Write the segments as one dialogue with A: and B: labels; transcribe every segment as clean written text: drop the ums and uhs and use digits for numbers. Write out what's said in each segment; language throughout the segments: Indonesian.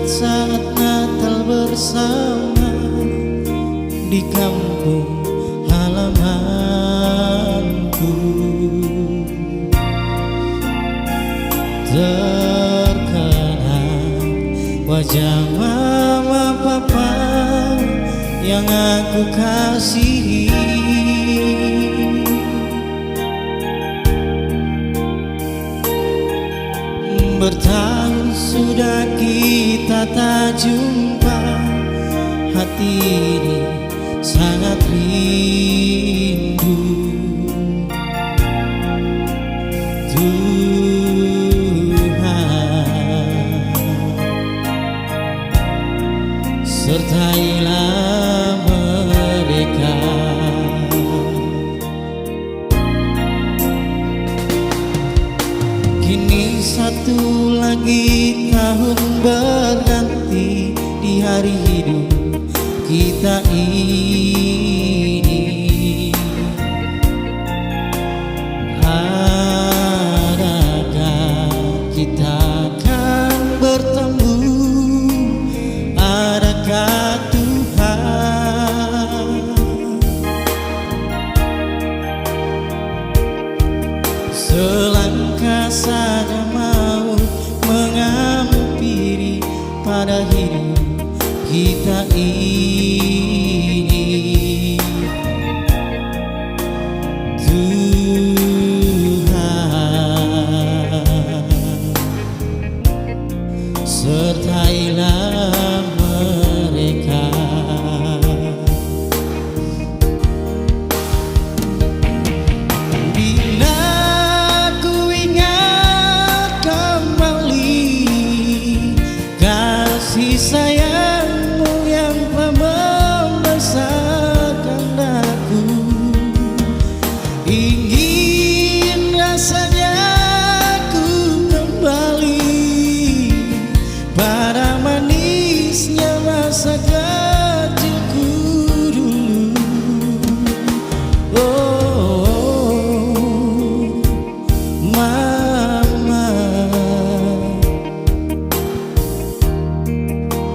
A: saat Natal bersama di kampung halamanku. Terkenang wajah mama papa yang aku kasihi. Bertahun sudah kita tak jumpa, hati ini sangat rindu. Tuhan, sertailah mereka. Kini satu lagi tahun berganti di hari hidup kita ini. Adakah kita akan bertemu? Adakah Tuhan selangkah saja mau menghampiri pada hidup kita ini? Tuhan, sertailah mereka. Bila ku ingat kembali kasih sayangmu yang telah membesarkan daku, ingin rasanya ku kembali pada manisnya masa kecilku dulu. Oh, mama,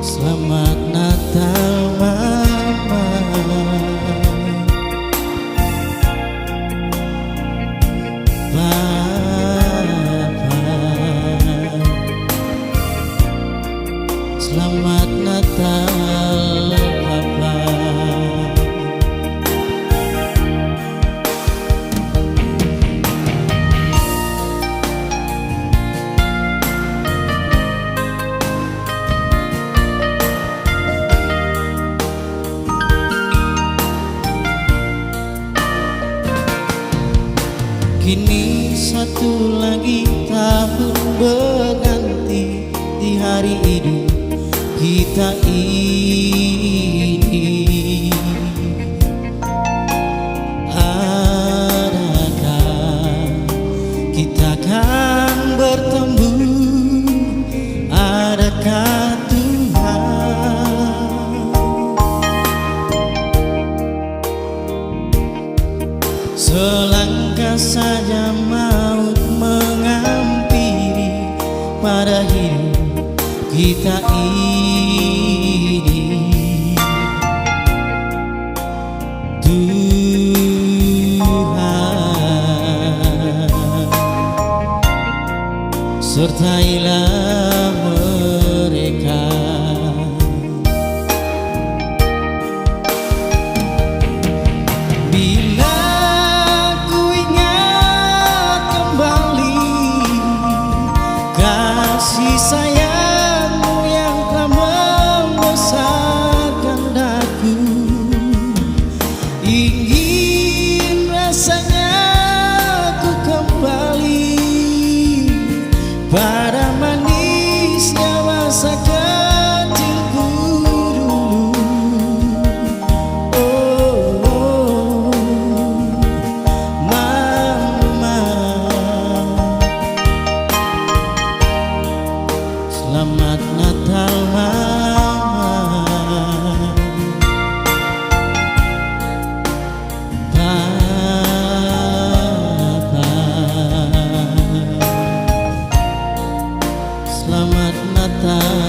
A: selamat Natal mama. Papa, selamat Natal papa. Kini satu lagi tahun berganti di hari hidup kita ini. Adakah kita akan bertemu? Adakah Tuhan selangkah saja maut menghampiri pada hidup kita ini? Tuhan, sertailah mereka. Bila ku ingat kembali kasih sayangmu yang telah membesarkan daku, ingin rasanya ku kembali pada manisnya masa kecilku dulu. Oh, mama, selamat Natal mama. Papa, selamat Natal.